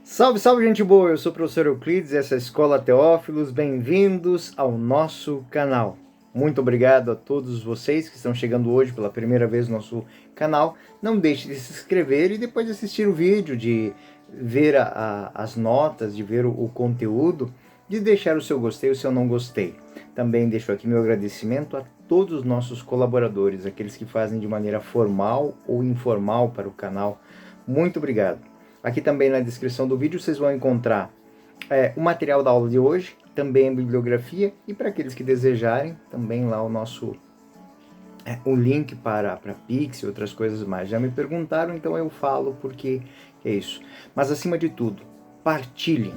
Salve, salve, gente boa! Eu sou o professor Euclides, essa é a Escola Teófilos. Bem-vindos ao nosso canal. Muito obrigado a todos vocês que estão chegando hoje pela primeira vez no nosso canal. Não deixe de se inscrever e depois de assistir o vídeo, de ver as notas, de ver o conteúdo, de deixar o seu gostei ou o seu não gostei. Também deixo aqui meu agradecimento a todos os nossos colaboradores, aqueles que fazem de maneira formal ou informal para o canal. Muito obrigado! Aqui também na descrição do vídeo vocês vão encontrar o material da aula de hoje, também a bibliografia, e para aqueles que desejarem, também lá o link para Pix e outras coisas mais. Já me perguntaram, então eu falo porque é isso. Mas acima de tudo, partilhem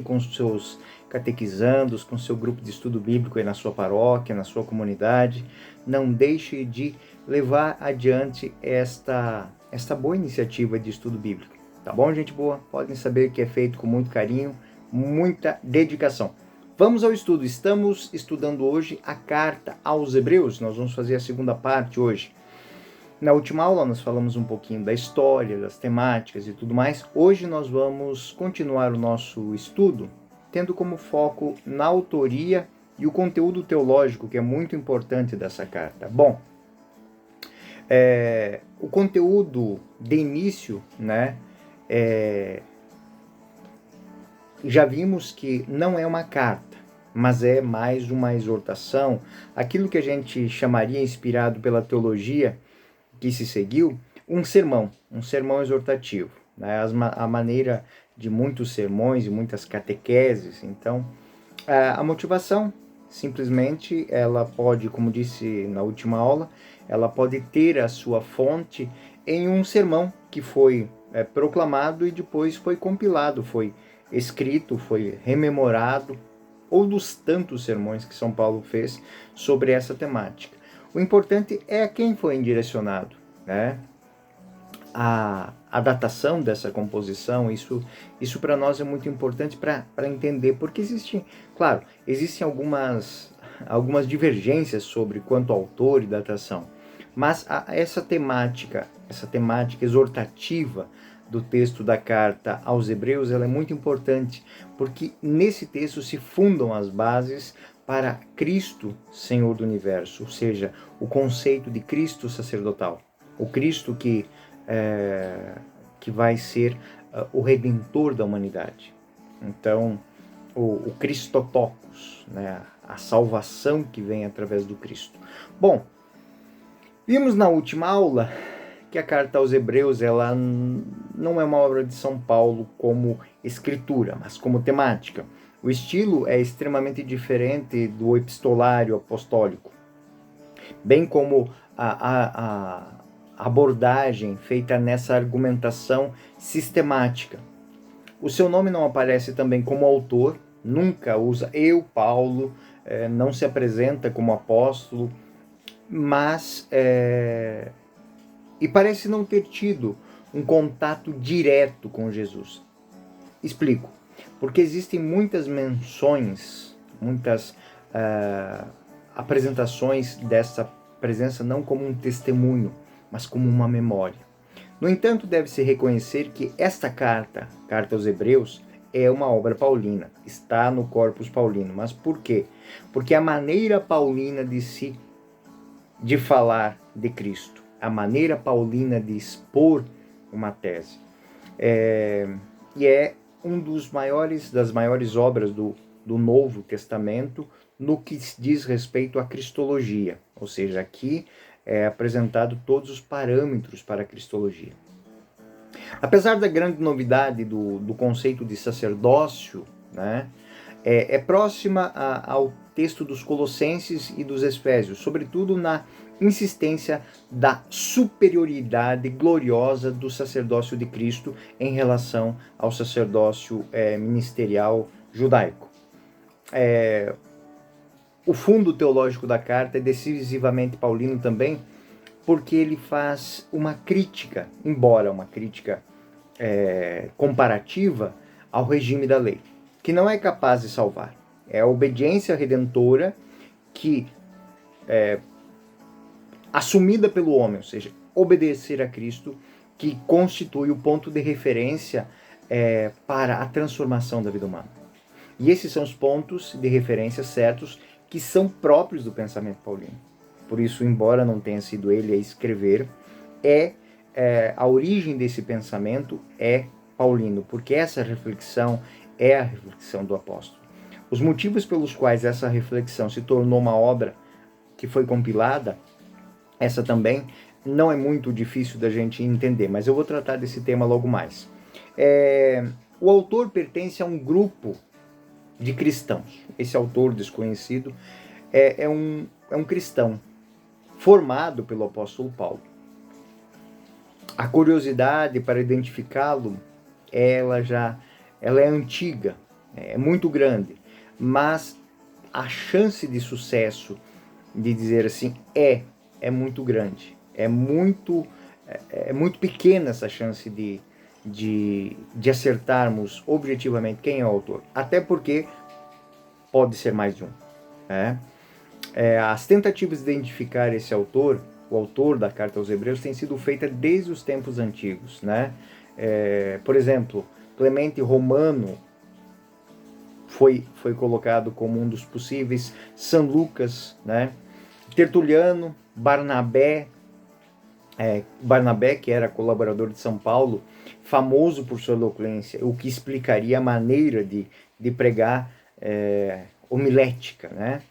com os seus catequizandos, com o seu grupo de estudo bíblico aí na sua paróquia, na sua comunidade. Não deixe de levar adiante esta boa iniciativa de estudo bíblico. Tá bom, gente boa? Podem saber que é feito com muito carinho, muita dedicação. Vamos ao estudo. Estamos estudando hoje a carta aos Hebreus. Nós vamos fazer a segunda parte hoje. Na última aula nós falamos um pouquinho da história, das temáticas e tudo mais. Hoje nós vamos continuar o nosso estudo, tendo como foco na autoria e o conteúdo teológico, que é muito importante dessa carta. Bom, o conteúdo de início, né? Já vimos que não é uma carta, mas é mais uma exortação, aquilo que a gente chamaria, inspirado pela teologia que se seguiu, um sermão exortativo, né? A maneira de muitos sermões e muitas catequeses. Então, a motivação, simplesmente, ela pode, como disse na última aula, ela pode ter a sua fonte em um sermão que foi proclamado e depois foi compilado, foi escrito, foi rememorado, ou dos tantos sermões que São Paulo fez sobre essa temática. O importante é a quem foi direcionado, né? A datação dessa composição, isso para nós é muito importante para entender, porque existem algumas divergências sobre quanto ao autor e datação, mas essa temática exortativa do texto da carta aos Hebreus, ela é muito importante, porque nesse texto se fundam as bases para Cristo, Senhor do Universo, ou seja, o conceito de Cristo sacerdotal, o Cristo que vai ser o Redentor da humanidade. Então, o Christotokos, né, a salvação que vem através do Cristo. Bom, vimos na última aula que a carta aos Hebreus, ela não é uma obra de São Paulo como escritura, mas como temática. O estilo é extremamente diferente do epistolário apostólico, bem como a abordagem feita nessa argumentação sistemática. O seu nome não aparece também como autor, nunca usa eu, Paulo, não se apresenta como apóstolo, mas e parece não ter tido um contato direto com Jesus. Explico. Porque existem muitas menções, muitas apresentações dessa presença não como um testemunho, mas como uma memória. No entanto, deve-se reconhecer que esta carta aos Hebreus, é uma obra paulina, está no corpus paulino. Mas por quê? Porque a maneira paulina de falar de Cristo, a maneira paulina de expor uma tese, e é das maiores obras do Novo Testamento no que diz respeito à cristologia, ou seja, aqui é apresentado todos os parâmetros para a cristologia. Apesar da grande novidade do conceito de sacerdócio, né, é próxima ao texto dos Colossenses e dos Efésios, sobretudo na insistência da superioridade gloriosa do sacerdócio de Cristo em relação ao sacerdócio ministerial judaico. O fundo teológico da carta é decisivamente paulino também, porque ele faz uma crítica, embora uma crítica comparativa ao regime da lei, que não é capaz de salvar. É a obediência redentora que assumida pelo homem, ou seja, obedecer a Cristo, que constitui o ponto de referência para a transformação da vida humana. E esses são os pontos de referência certos que são próprios do pensamento paulino. Por isso, embora não tenha sido ele a escrever, a origem desse pensamento é paulino, porque essa reflexão é a reflexão do apóstolo. Os motivos pelos quais essa reflexão se tornou uma obra que foi compilada, essa também não é muito difícil da gente entender, mas eu vou tratar desse tema logo mais. O autor pertence a um grupo de cristãos. Esse autor desconhecido é um cristão formado pelo apóstolo Paulo. A curiosidade para identificá-lo, ela é antiga, é muito grande, mas a chance de sucesso, de dizer assim, é muito grande. É muito pequena essa chance de acertarmos objetivamente quem é o autor. Até porque pode ser mais de um. As tentativas de identificar esse autor, o autor da Carta aos Hebreus, têm sido feitas desde os tempos antigos. Por exemplo, Clemente Romano foi colocado como um dos possíveis, São Lucas, Tertuliano, Barnabé, que era colaborador de São Paulo, famoso por sua eloquência, o que explicaria a maneira de pregar homilética.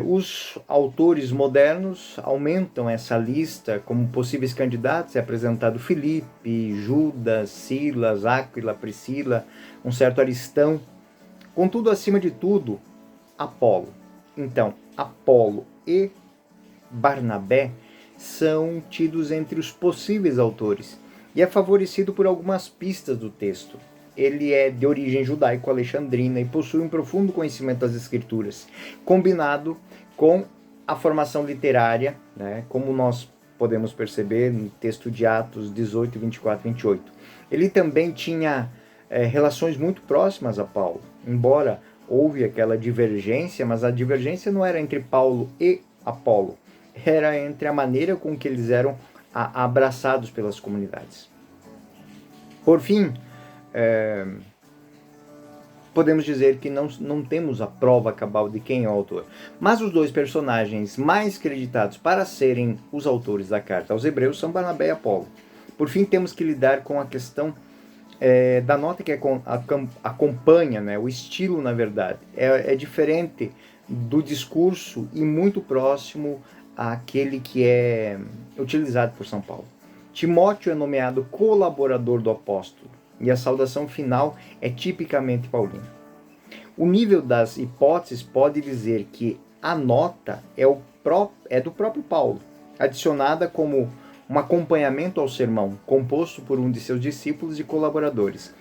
Os autores modernos aumentam essa lista como possíveis candidatos. É apresentado Filipe, Judas, Silas, Áquila, Priscila, um certo Aristão. Contudo, acima de tudo, Apolo. Então, Apolo e Barnabé são tidos entre os possíveis autores e é favorecido por algumas pistas do texto. Ele é de origem judaico-alexandrina e possui um profundo conhecimento das escrituras, combinado com a formação literária, como nós podemos perceber no texto de Atos 18, 24 e 28. Ele também tinha relações muito próximas a Paulo, embora houve aquela divergência, mas a divergência não era entre Paulo e Apolo, era entre a maneira com que eles eram abraçados pelas comunidades. Por fim, podemos dizer que não temos a prova cabal de quem é o autor. Mas os dois personagens mais creditados para serem os autores da carta aos Hebreus são Barnabé e Apolo. Por fim, temos que lidar com a questão da nota que acompanha, o estilo, na verdade. É diferente do discurso e muito próximo àquele que é utilizado por São Paulo. Timóteo é nomeado colaborador do apóstolo e a saudação final é tipicamente paulina. O nível das hipóteses pode dizer que a nota é do próprio Paulo, adicionada como um acompanhamento ao sermão, composto por um de seus discípulos e colaboradores.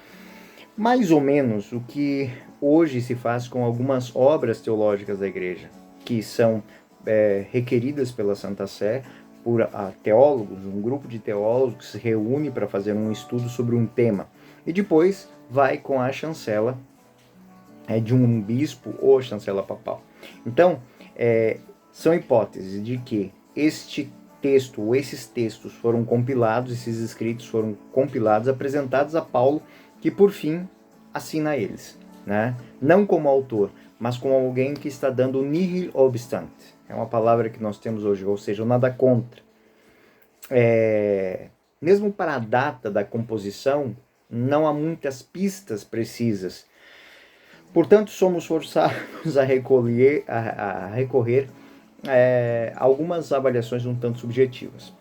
Mais ou menos o que hoje se faz com algumas obras teológicas da igreja, que são requeridas pela Santa Sé por teólogos, um grupo de teólogos que se reúne para fazer um estudo sobre um tema. E depois vai com a chancela de um bispo ou a chancela papal. Então, são hipóteses de que este texto ou esses textos foram compilados, esses escritos foram compilados, apresentados a Paulo, que por fim assina eles. Não como autor, mas como alguém que está dando nihil obstant. É uma palavra que nós temos hoje, ou seja, nada contra. Mesmo para a data da composição, não há muitas pistas precisas. Portanto, somos forçados a recorrer a algumas avaliações um tanto subjetivas.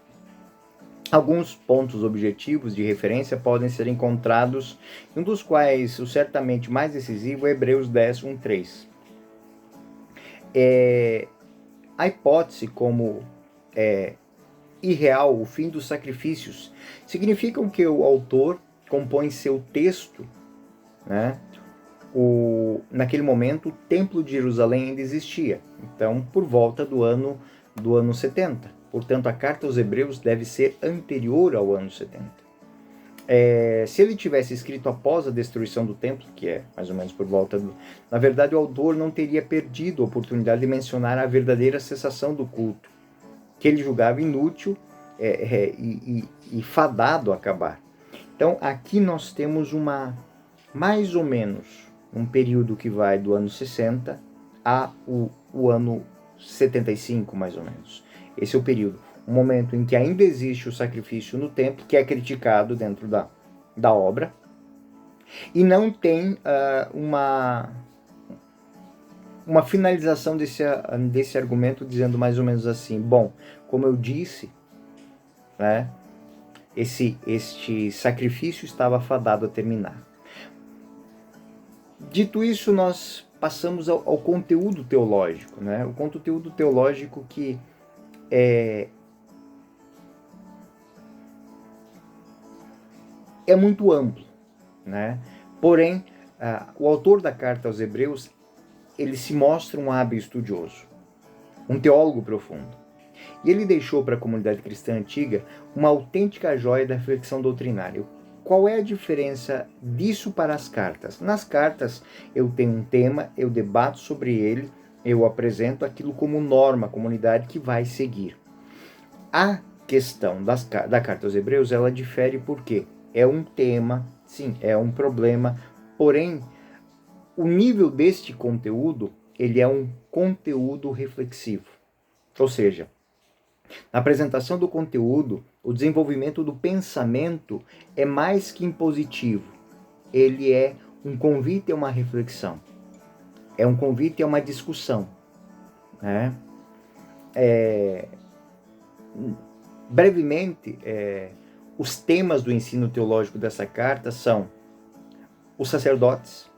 Alguns pontos objetivos de referência podem ser encontrados, um dos quais o certamente mais decisivo é Hebreus 10, 1, 3. A hipótese como irreal, o fim dos sacrifícios, significam que o autor compõe seu texto, naquele momento o Templo de Jerusalém ainda existia, então por volta do ano 70. Portanto, a carta aos Hebreus deve ser anterior ao ano 70. Se ele tivesse escrito após a destruição do templo, que é mais ou menos por volta do... Na verdade, o autor não teria perdido a oportunidade de mencionar a verdadeira cessação do culto, que ele julgava inútil e fadado a acabar. Então, aqui nós temos mais ou menos, um período que vai do ano 60 o ano 75, mais ou menos. Esse é o período. Um momento em que ainda existe o sacrifício no templo, que é criticado dentro da obra, e não tem uma finalização desse argumento dizendo mais ou menos assim: bom, como eu disse, né, este sacrifício estava fadado a terminar. Dito isso, nós passamos ao conteúdo teológico, né? O conteúdo teológico que é muito amplo, né? Porém, o autor da carta aos Hebreus, ele se mostra um hábil estudioso, um teólogo profundo. E ele deixou para a comunidade cristã antiga uma autêntica joia da reflexão doutrinária. Qual é a diferença disso para as cartas? Nas cartas, eu tenho um tema, eu debato sobre ele, eu apresento aquilo como norma, a comunidade que vai seguir. A questão da carta aos Hebreus, ela difere porque é um tema, sim, é um problema, porém, o nível deste conteúdo, ele é um conteúdo reflexivo. Ou seja, na apresentação do conteúdo, o desenvolvimento do pensamento é mais que impositivo. Ele é um convite a uma reflexão. É um convite a uma discussão. Né? Brevemente, os temas do ensino teológico dessa carta são os sacerdotes,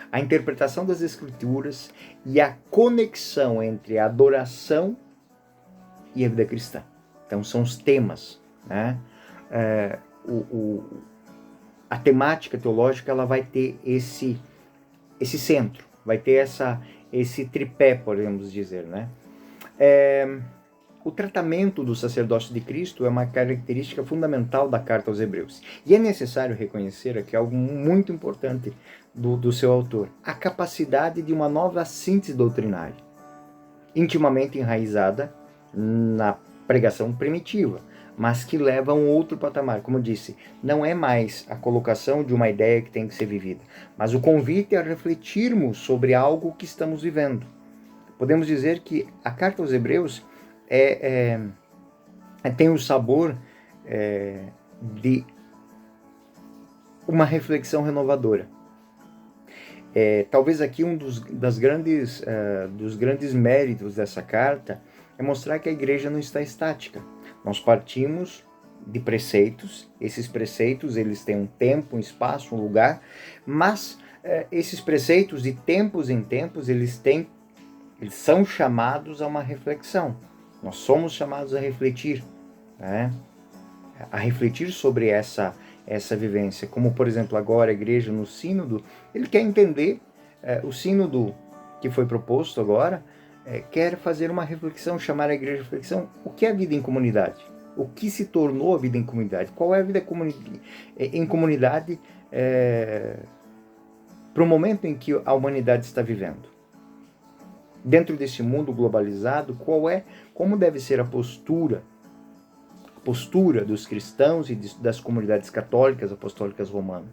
a interpretação das escrituras e a conexão entre a adoração e a vida cristã. Então são os temas, né? A temática teológica, ela vai ter esse centro, vai ter esse tripé, podemos dizer, né? O tratamento do sacerdócio de Cristo é uma característica fundamental da carta aos Hebreus. E é necessário reconhecer aqui algo muito importante do seu autor: a capacidade de uma nova síntese doutrinária, intimamente enraizada na pregação primitiva, mas que leva a um outro patamar. Como eu disse, não é mais a colocação de uma ideia que tem que ser vivida, mas o convite a refletirmos sobre algo que estamos vivendo. Podemos dizer que a carta aos Hebreus tem o sabor de uma reflexão renovadora. Talvez aqui dos grandes méritos dessa carta é mostrar que a igreja não está estática. Nós partimos de preceitos, esses preceitos eles têm um tempo, um espaço, um lugar, mas esses preceitos, de tempos em tempos, eles são chamados a uma reflexão. Nós somos chamados a refletir, né? A refletir sobre essa vivência. Como, por exemplo, agora a igreja no sínodo, ele quer entender, o sínodo que foi proposto agora, quer fazer uma reflexão, chamar a igreja de reflexão. O que é a vida em comunidade? O que se tornou a vida em comunidade? Qual é a vida em comunidade para o momento em que a humanidade está vivendo? Dentro desse mundo globalizado, como deve ser a postura dos cristãos e das comunidades católicas, apostólicas romanas?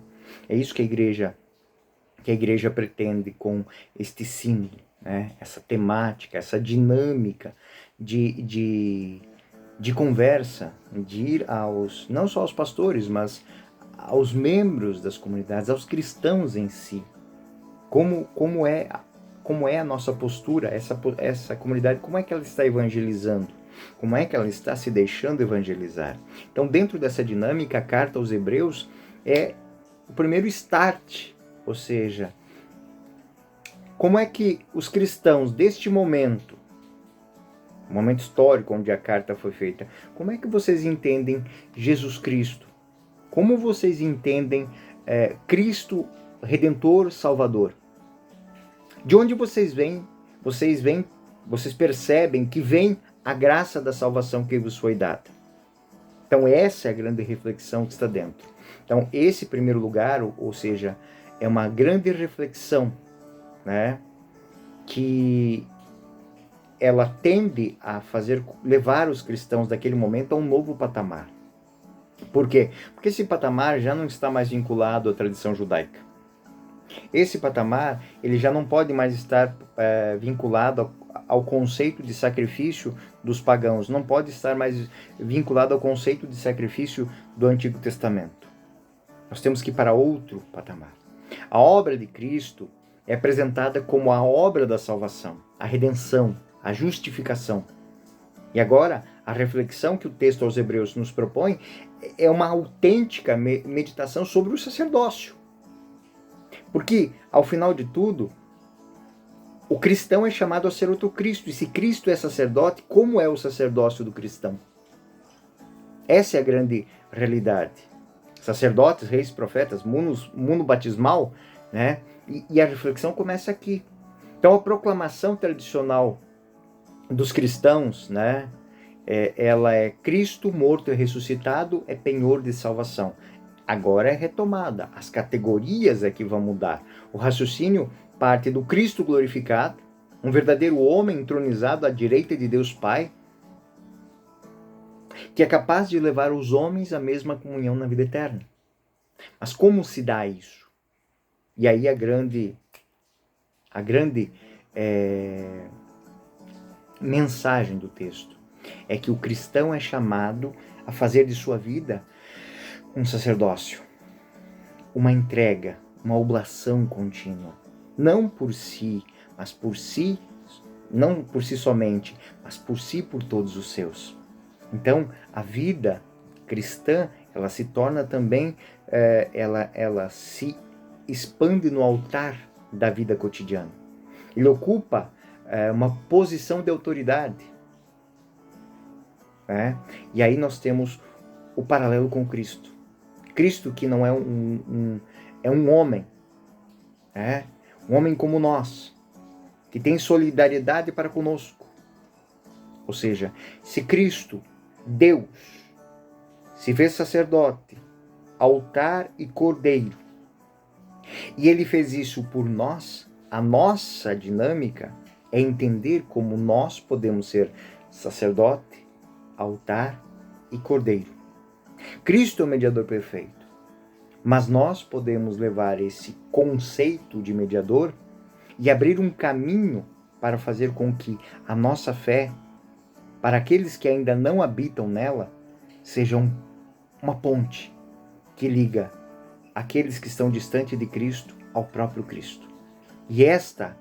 É isso que a igreja pretende com este símbolo, né? Essa temática, essa dinâmica de conversa, de ir não só aos pastores, mas aos membros das comunidades, aos cristãos em si. Como é a nossa postura, essa comunidade, como é que ela está evangelizando? Como é que ela está se deixando evangelizar? Então, dentro dessa dinâmica, a carta aos Hebreus é o primeiro start, ou seja, como é que os cristãos deste momento histórico onde a carta foi feita, como é que vocês entendem Jesus Cristo? Como vocês entendem Cristo Redentor, Salvador? De onde vocês percebem que vem a graça da salvação que vos foi dada? Então essa é a grande reflexão que está dentro. Então esse primeiro lugar, ou seja, é uma grande reflexão, né, que ela tende a levar os cristãos daquele momento a um novo patamar. Por quê? Porque esse patamar já não está mais vinculado à tradição judaica. Esse patamar ele já não pode mais estar vinculado ao conceito de sacrifício dos pagãos, não pode estar mais vinculado ao conceito de sacrifício do Antigo Testamento. Nós temos que ir para outro patamar. A obra de Cristo é apresentada como a obra da salvação, a redenção, a justificação. E agora, a reflexão que o texto aos Hebreus nos propõe é uma autêntica meditação sobre o sacerdócio. Porque, ao final de tudo, o cristão é chamado a ser outro Cristo. E se Cristo é sacerdote, como é o sacerdócio do cristão? Essa é a grande realidade. Sacerdotes, reis, profetas, mundo batismal, né? E a reflexão começa aqui. Então, a proclamação tradicional dos cristãos, né? Ela é Cristo morto e ressuscitado, é penhor de salvação. Agora é retomada, as categorias é que vão mudar. O raciocínio parte do Cristo glorificado, um verdadeiro homem entronizado à direita de Deus Pai, que é capaz de levar os homens à mesma comunhão na vida eterna. Mas como se dá isso? E aí a grande mensagem do texto é que o cristão é chamado a fazer de sua vida um sacerdócio, uma entrega, uma oblação contínua, não por si, mas por si, não por si somente, mas por si e por todos os seus. Então, a vida cristã, ela se torna também, ela se expande no altar da vida cotidiana. Ele ocupa uma posição de autoridade. E aí nós temos o paralelo com Cristo. Cristo que não é um homem, um homem como nós, que tem solidariedade para conosco. Ou seja, se Cristo, Deus, se fez sacerdote, altar e cordeiro, e ele fez isso por nós, a nossa dinâmica é entender como nós podemos ser sacerdote, altar e cordeiro. Cristo é o mediador perfeito, mas nós podemos levar esse conceito de mediador e abrir um caminho para fazer com que a nossa fé, para aqueles que ainda não habitam nela, seja uma ponte que liga aqueles que estão distantes de Cristo ao próprio Cristo. E esta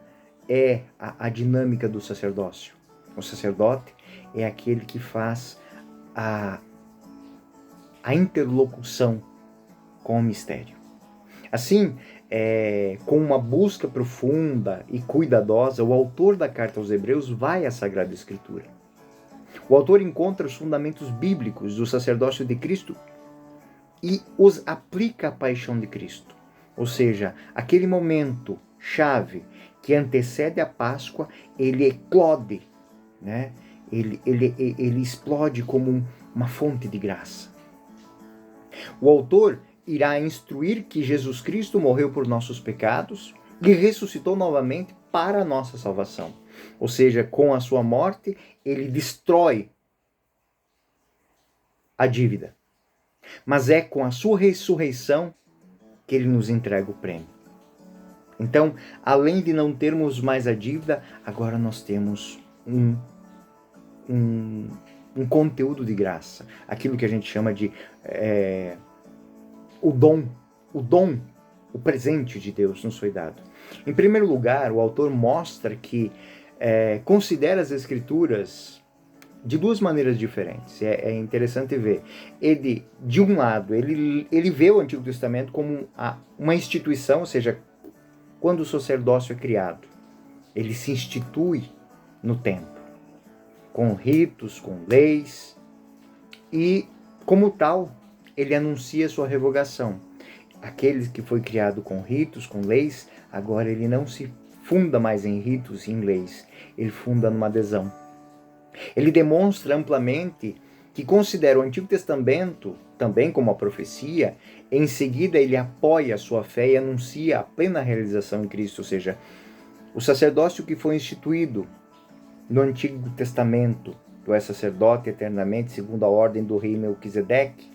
é a dinâmica do sacerdócio. O sacerdote é aquele que faz a interlocução com o mistério. Assim, com uma busca profunda e cuidadosa, o autor da carta aos Hebreus vai à Sagrada Escritura. O autor encontra os fundamentos bíblicos do sacerdócio de Cristo e os aplica à paixão de Cristo. Ou seja, aquele momento chave que antecede a Páscoa, ele eclode, né? Ele explode como uma fonte de graça. O autor irá instruir que Jesus Cristo morreu por nossos pecados e ressuscitou novamente para a nossa salvação. Ou seja, com a sua morte, ele destrói a dívida. Mas é com a sua ressurreição que ele nos entrega o prêmio. Então, além de não termos mais a dívida, agora nós temos um conteúdo de graça. Aquilo que a gente chama de o dom, o presente de Deus nos foi dado. Em primeiro lugar, o autor mostra que considera as Escrituras de duas maneiras diferentes. É interessante ver. Ele, de um lado, ele vê o Antigo Testamento como uma instituição, ou seja, quando o sacerdócio é criado, ele se institui no templo, com ritos, com leis, e, como tal, ele anuncia sua revogação. Aquele que foi criado com ritos, com leis, agora ele não se funda mais em ritos e em leis, ele funda numa adesão. Ele demonstra amplamente que considera o Antigo Testamento também como uma profecia. Em seguida, ele apoia a sua fé e anuncia a plena realização em Cristo, ou seja, o sacerdócio que foi instituído no Antigo Testamento, tu és sacerdote eternamente segundo a ordem do rei Melquisedeque,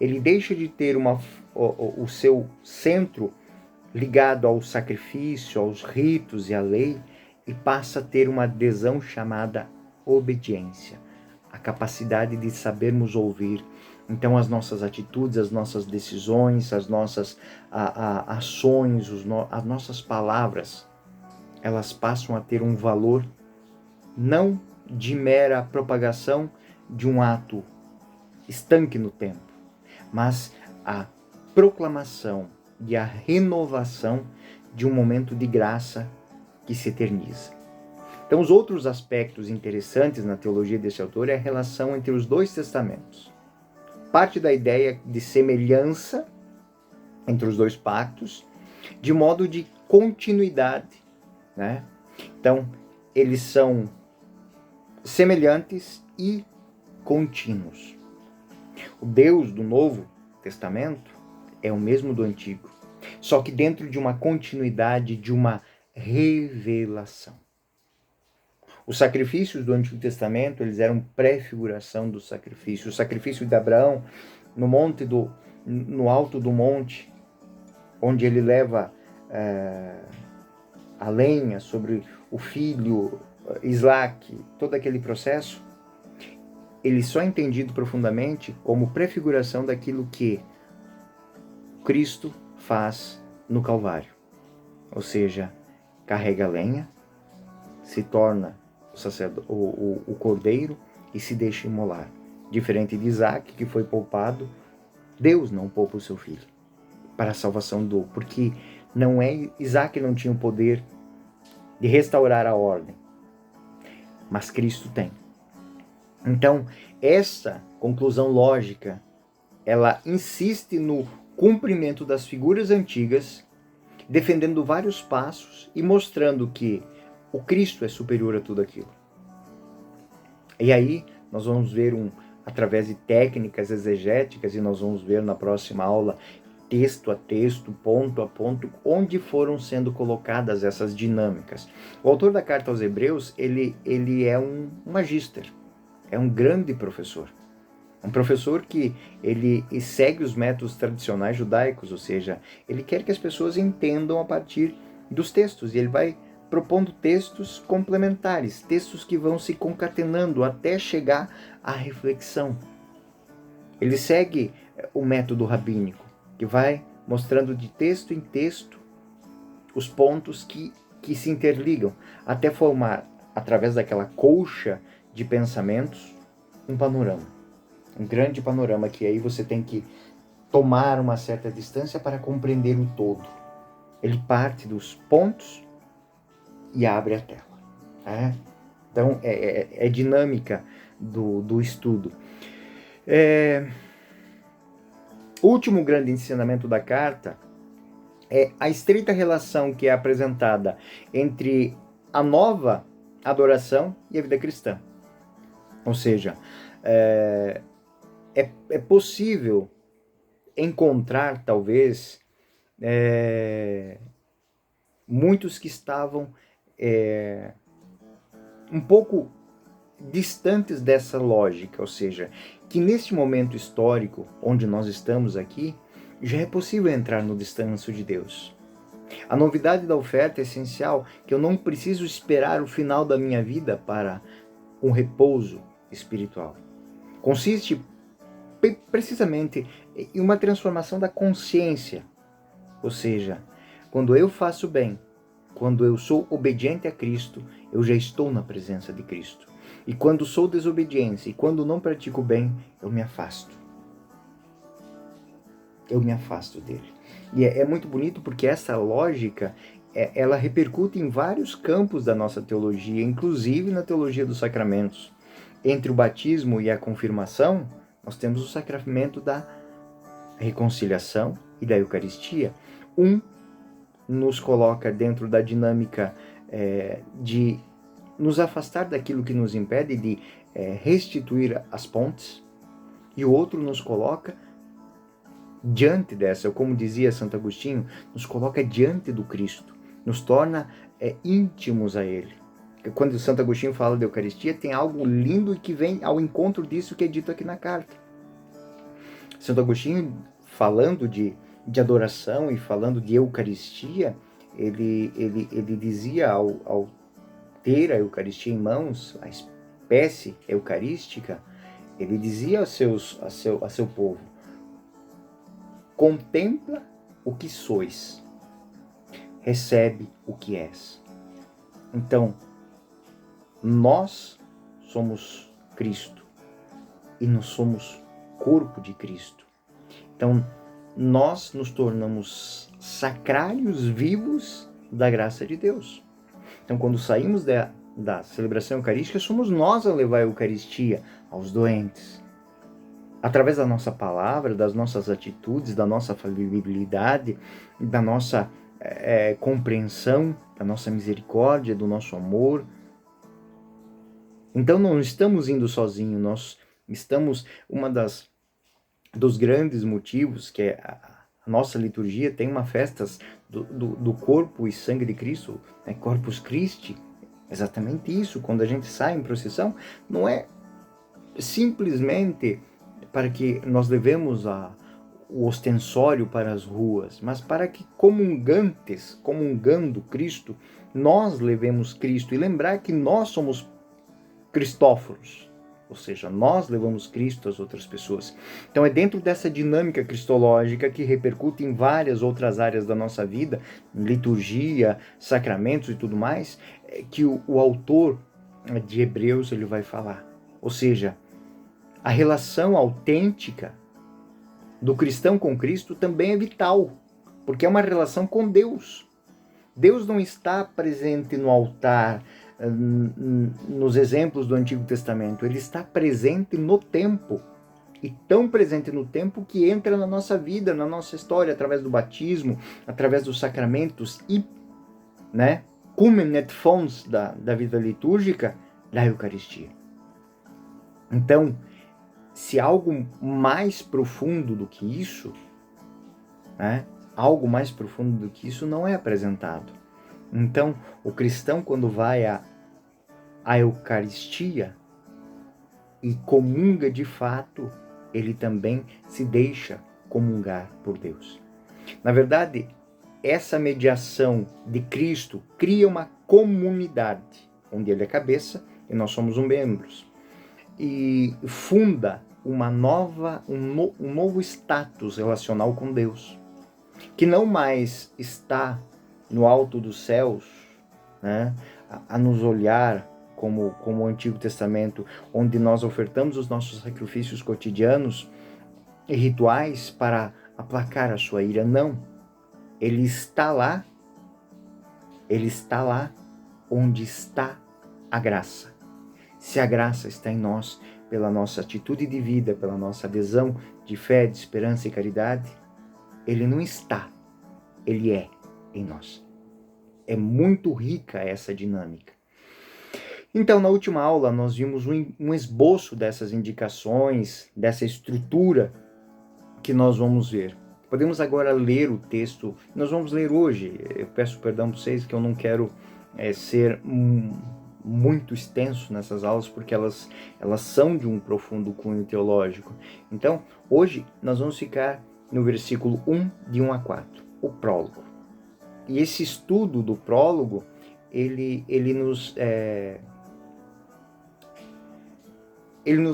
Ele deixa de ter o seu centro ligado ao sacrifício, aos ritos e à lei, e passa a ter uma adesão chamada obediência, a capacidade de sabermos ouvir. Então as nossas atitudes, as nossas decisões, as nossas ações, as nossas palavras, elas passam a ter um valor não de mera propagação de um ato estanque no tempo, mas a proclamação e a renovação de um momento de graça que se eterniza. Então, os outros aspectos interessantes na teologia desse autor é a relação entre os dois testamentos. Parte da ideia de semelhança entre os dois pactos, de modo de continuidade, né? Então, eles são semelhantes e contínuos. O Deus do Novo Testamento é o mesmo do Antigo, só que dentro de uma continuidade, de uma revelação. Os sacrifícios do Antigo Testamento, eles eram prefiguração do sacrifício. O sacrifício de Abraão no alto do monte, onde ele leva a lenha sobre o filho Isaac, todo aquele processo, ele só é entendido profundamente como prefiguração daquilo que Cristo faz no Calvário. Ou seja, carrega a lenha, se torna o cordeiro e se deixa imolar. Diferente de Isaac, que foi poupado, Deus não poupa o seu filho para a salvação porque Isaac não tinha o poder de restaurar a ordem, mas Cristo tem. Então, essa conclusão lógica, ela insiste no cumprimento das figuras antigas, defendendo vários passos e mostrando que o Cristo é superior a tudo aquilo. E aí, nós vamos ver através de técnicas exegéticas, e nós vamos ver na próxima aula, texto a texto, ponto a ponto, onde foram sendo colocadas essas dinâmicas. O autor da carta aos Hebreus, ele é um magíster, é um grande professor. Um professor que ele segue os métodos tradicionais judaicos, ou seja, ele quer que as pessoas entendam a partir dos textos, e ele vai propondo textos complementares, textos que vão se concatenando até chegar à reflexão. Ele segue o método rabínico, que vai mostrando de texto em texto os pontos que se interligam, até formar, através daquela colcha de pensamentos, um panorama. Um grande panorama que aí você tem que tomar uma certa distância para compreender o todo. Ele parte dos pontos e abre a tela. Então, é dinâmica do estudo. O último grande ensinamento da carta é a estreita relação que é apresentada entre a nova adoração e a vida cristã. Ou seja, é possível encontrar, talvez, muitos que estavam um pouco distantes dessa lógica, ou seja, que neste momento histórico onde nós estamos aqui, já é possível entrar no descanso de Deus. A novidade da oferta é essencial, que eu não preciso esperar o final da minha vida para um repouso espiritual. Consiste precisamente em uma transformação da consciência, ou seja, quando eu faço bem, quando eu sou obediente a Cristo, eu já estou na presença de Cristo. E quando sou desobediente, e quando não pratico bem, eu me afasto. Eu me afasto dele. E é muito bonito porque essa lógica, ela repercute em vários campos da nossa teologia, inclusive na teologia dos sacramentos. Entre o batismo e a confirmação, nós temos o sacramento da reconciliação e da Eucaristia. Nos coloca dentro da dinâmica de nos afastar daquilo que nos impede de restituir as pontes, e o outro nos coloca diante dessa, como dizia Santo Agostinho, nos coloca diante do Cristo, nos torna íntimos a Ele. Quando Santo Agostinho fala da Eucaristia, tem algo lindo e que vem ao encontro disso que é dito aqui na carta. Santo Agostinho, falando de adoração e falando de Eucaristia, ele dizia ao ter a Eucaristia em mãos, a espécie eucarística, ele dizia a seu povo: contempla o que sois, recebe o que és. Então, nós somos Cristo e nós somos corpo de Cristo. Então, nós nos tornamos sacrários vivos da graça de Deus. Então, quando saímos da celebração eucarística, somos nós a levar a Eucaristia aos doentes. Através da nossa palavra, das nossas atitudes, da nossa falibilidade, da nossa compreensão, da nossa misericórdia, do nosso amor. Então, não estamos indo sozinhos, nós estamos... dos grandes motivos que a nossa liturgia tem uma festa do corpo e sangue de Cristo, né? Corpus Christi, exatamente isso. Quando a gente sai em procissão, não é simplesmente para que nós levemos o ostensório para as ruas, mas para que comungando Cristo, nós levemos Cristo, e lembrar que nós somos Cristóforos, ou seja, nós levamos Cristo às outras pessoas. Então é dentro dessa dinâmica cristológica que repercute em várias outras áreas da nossa vida, liturgia, sacramentos e tudo mais, que o autor de Hebreus ele vai falar. Ou seja, a relação autêntica do cristão com Cristo também é vital, porque é uma relação com Deus. Deus não está presente no altar, nos exemplos do Antigo Testamento, ele está presente no tempo, e tão presente no tempo que entra na nossa vida, na nossa história, através do batismo, através dos sacramentos e, cumen et fons da vida litúrgica, da Eucaristia. Então, se algo mais profundo do que isso, algo mais profundo do que isso não é apresentado. Então, o cristão, quando vai à Eucaristia e comunga de fato, ele também se deixa comungar por Deus. Na verdade, essa mediação de Cristo cria uma comunidade, onde ele é cabeça e nós somos membros, e funda um novo status relacional com Deus, que não mais está no alto dos céus, a nos olhar como o Antigo Testamento, onde nós ofertamos os nossos sacrifícios cotidianos e rituais para aplacar a sua ira. Não, ele está lá onde está a graça. Se a graça está em nós, pela nossa atitude de vida, pela nossa adesão de fé, de esperança e caridade, ele não está, ele é em nós. É muito rica essa dinâmica. Então, na última aula, nós vimos um esboço dessas indicações, dessa estrutura que nós vamos ver. Podemos agora ler o texto, nós vamos ler hoje. Eu peço perdão para vocês que eu não quero ser muito extenso nessas aulas, porque elas são de um profundo cunho teológico. Então, hoje nós vamos ficar no versículo 1, de 1 a 4, o prólogo. E esse estudo do prólogo, ele nos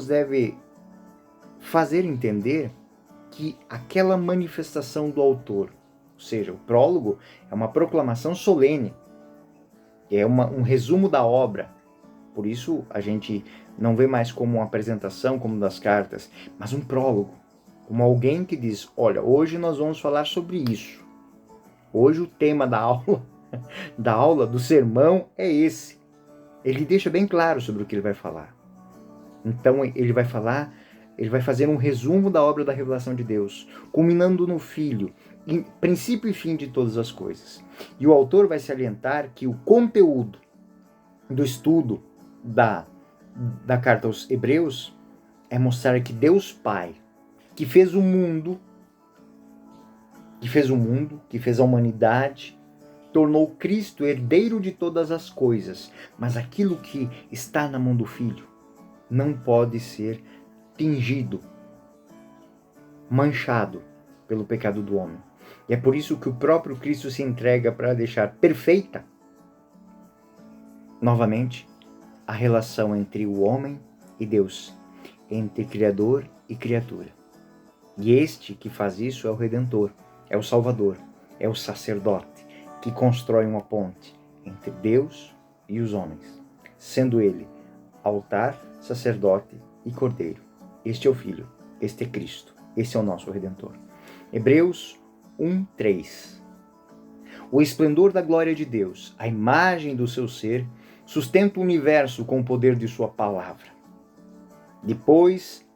deve fazer entender que aquela manifestação do autor, ou seja, o prólogo é uma proclamação solene, é um resumo da obra. Por isso a gente não vê mais como uma apresentação, como das cartas, mas um prólogo, como alguém que diz: olha, hoje nós vamos falar sobre isso. Hoje o tema da aula, do sermão é esse. Ele deixa bem claro sobre o que ele vai falar. Então ele vai fazer um resumo da obra da revelação de Deus, culminando no Filho, em princípio e fim de todas as coisas. E o autor vai salientar que o conteúdo do estudo da carta aos Hebreus é mostrar que Deus Pai, que fez o mundo, que fez a humanidade, tornou Cristo herdeiro de todas as coisas, mas aquilo que está na mão do Filho não pode ser tingido, manchado pelo pecado do homem. E é por isso que o próprio Cristo se entrega para deixar perfeita, novamente, a relação entre o homem e Deus, entre Criador e criatura. E este que faz isso é o Redentor, é o Salvador, é o sacerdote que constrói uma ponte entre Deus e os homens, sendo ele altar, sacerdote e cordeiro. Este é o Filho, este é Cristo, este é o nosso Redentor. Hebreus 1:3. O esplendor da glória de Deus, a imagem do seu ser, sustenta o universo com o poder de sua palavra. Depois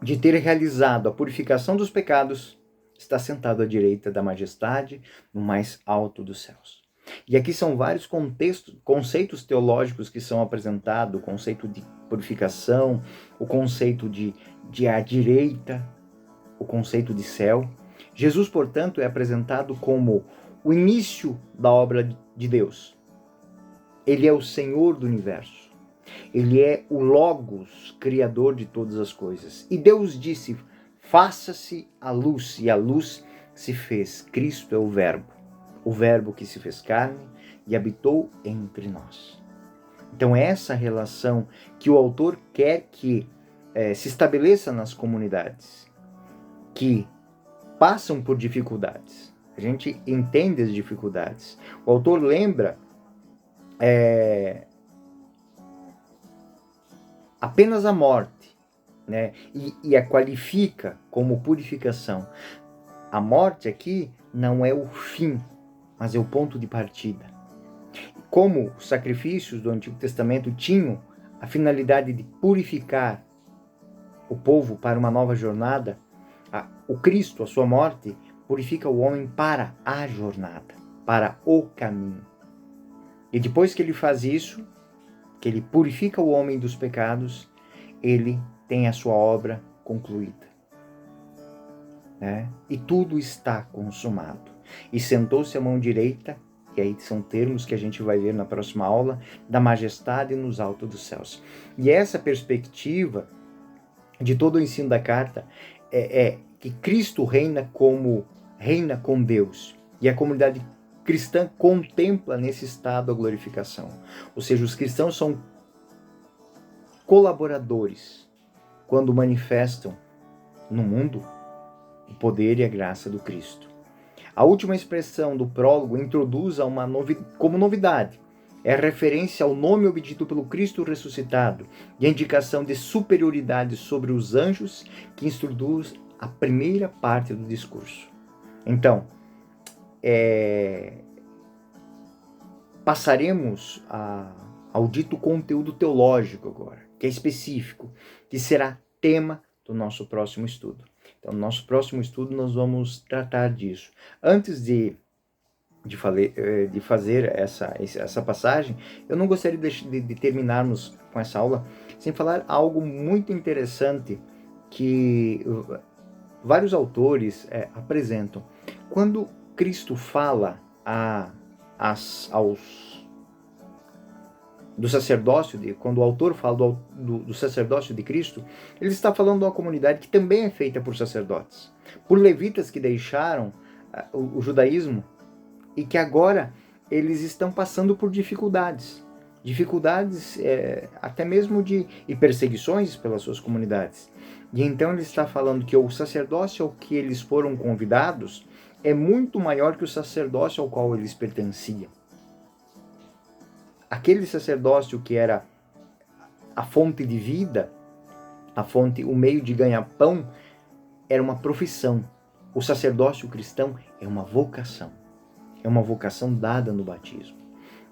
de ter realizado a purificação dos pecados, está sentado à direita da majestade no mais alto dos céus. E aqui são vários conceitos teológicos que são apresentados, o conceito de purificação, o conceito de à direita, o conceito de céu. Jesus, portanto, é apresentado como o início da obra de Deus. Ele é o Senhor do universo. Ele é o Logos, Criador de todas as coisas. E Deus disse, faça-se a luz, e a luz se fez. Cristo é o Verbo que se fez carne e habitou entre nós. Então é essa relação que o autor quer que se estabeleça nas comunidades, que passam por dificuldades. A gente entende as dificuldades. O autor lembra apenas a morte, né? E a qualifica como purificação. A morte aqui não é o fim, mas é o ponto de partida. Como os sacrifícios do Antigo Testamento tinham a finalidade de purificar o povo para uma nova jornada, o Cristo, a sua morte, purifica o homem para a jornada, para o caminho. E depois que ele faz isso, que ele purifica o homem dos pecados, ele tem a sua obra concluída. Né? E tudo está consumado. E sentou-se à mão direita, e aí são termos que a gente vai ver na próxima aula, da majestade nos altos dos céus. E essa perspectiva de todo o ensino da carta é que Cristo reina com Deus. E a comunidade cristã contempla nesse estado a glorificação. Ou seja, os cristãos são colaboradores quando manifestam no mundo o poder e a graça do Cristo. A última expressão do prólogo introduz como novidade. É a referência ao nome obtido pelo Cristo ressuscitado e a indicação de superioridade sobre os anjos que introduz a primeira parte do discurso. Então, passaremos ao dito conteúdo teológico agora, que é específico, que será tema do nosso próximo estudo. Então, no nosso próximo estudo nós vamos tratar disso. Antes de fazer essa passagem, eu não gostaria de terminarmos com essa aula sem falar algo muito interessante que vários autores apresentam. Quando Cristo fala do sacerdócio, quando o autor fala do sacerdócio de Cristo, ele está falando de uma comunidade que também é feita por sacerdotes, por levitas que deixaram o judaísmo e que agora eles estão passando por dificuldades até mesmo e perseguições pelas suas comunidades. E então ele está falando que o sacerdócio ao que eles foram convidados é muito maior que o sacerdócio ao qual eles pertenciam. Aquele sacerdócio que era a fonte de vida, o meio de ganhar pão, era uma profissão. O sacerdócio cristão é uma vocação dada no batismo.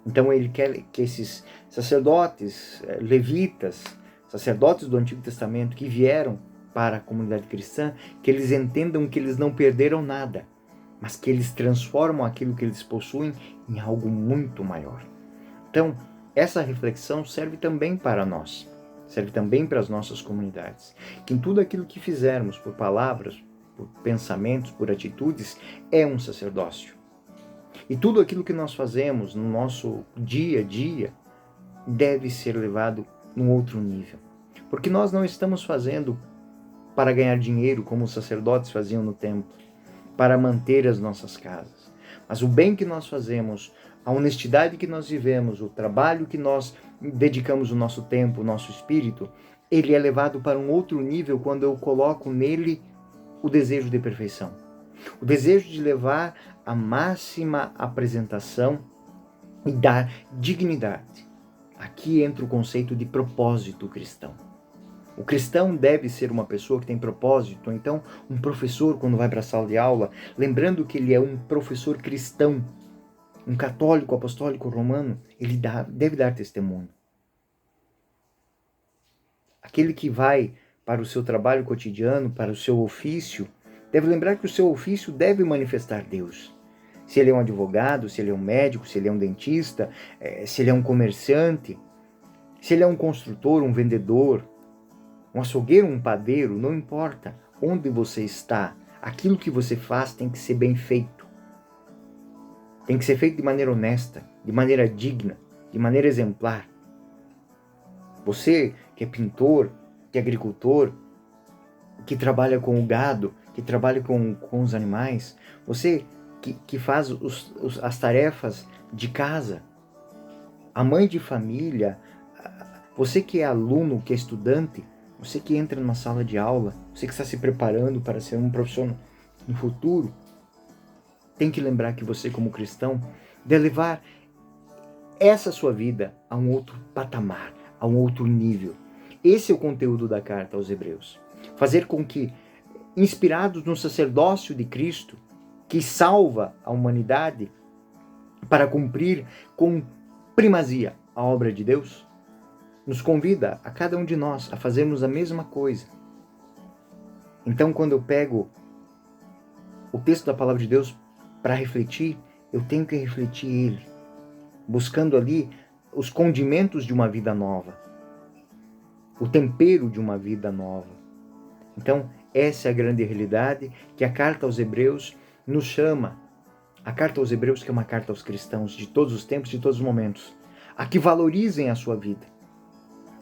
Então ele quer que esses sacerdotes, levitas, sacerdotes do Antigo Testamento que vieram para a comunidade cristã, que eles entendam que eles não perderam nada, mas que eles transformam aquilo que eles possuem em algo muito maior. Então, essa reflexão serve também para nós, serve também para as nossas comunidades, que em tudo aquilo que fizermos, por palavras, por pensamentos, por atitudes, é um sacerdócio. E tudo aquilo que nós fazemos no nosso dia a dia deve ser levado num outro nível. Porque nós não estamos fazendo para ganhar dinheiro, como os sacerdotes faziam no templo, para manter as nossas casas. Mas o bem que nós fazemos, a honestidade que nós vivemos, o trabalho que nós dedicamos o nosso tempo, o nosso espírito, ele é levado para um outro nível quando eu coloco nele o desejo de perfeição. O desejo de levar a máxima apresentação e dar dignidade. Aqui entra o conceito de propósito cristão. O cristão deve ser uma pessoa que tem propósito. Então, um professor, quando vai para a sala de aula, lembrando que ele é um professor cristão, um católico apostólico romano, ele deve dar testemunho. Aquele que vai para o seu trabalho cotidiano, para o seu ofício, deve lembrar que o seu ofício deve manifestar Deus. Se ele é um advogado, se ele é um médico, se ele é um dentista, se ele é um comerciante, se ele é um construtor, um vendedor, um açougueiro, um padeiro, não importa onde você está, aquilo que você faz tem que ser bem feito. Tem que ser feito de maneira honesta, de maneira digna, de maneira exemplar. Você que é pintor, que é agricultor, que trabalha com o gado, que trabalha com os animais, você que faz as tarefas de casa, a mãe de família, você que é aluno, que é estudante, você que entra numa sala de aula, você que está se preparando para ser um profissional no futuro, tem que lembrar que você, como cristão, deve levar essa sua vida a um outro patamar, a um outro nível. Esse é o conteúdo da carta aos Hebreus. Fazer com que, inspirados no sacerdócio de Cristo, que salva a humanidade para cumprir com primazia a obra de Deus, nos convida a cada um de nós a fazermos a mesma coisa. Então, quando eu pego o texto da palavra de Deus para refletir, eu tenho que refletir ele, buscando ali os condimentos de uma vida nova, o tempero de uma vida nova. Então, essa é a grande realidade que a carta aos Hebreus nos chama. A carta aos Hebreus, que é uma carta aos cristãos de todos os tempos, de todos os momentos, a que valorizem a sua vida,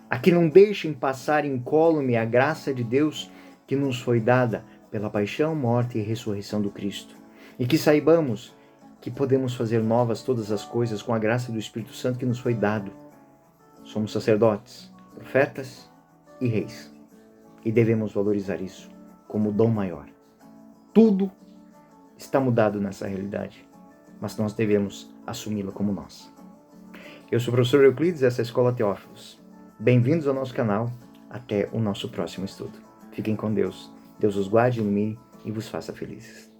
a que não deixem passar incólume a graça de Deus que nos foi dada pela paixão, morte e ressurreição do Cristo. E que saibamos que podemos fazer novas todas as coisas com a graça do Espírito Santo que nos foi dado. Somos sacerdotes, profetas e reis. E devemos valorizar isso como dom maior. Tudo está mudado nessa realidade, mas nós devemos assumi-la como nossa. Eu sou o professor Euclides, essa é a Escola Teófilos. Bem-vindos ao nosso canal, até o nosso próximo estudo. Fiquem com Deus. Deus os guarde, ilumine e vos faça felizes.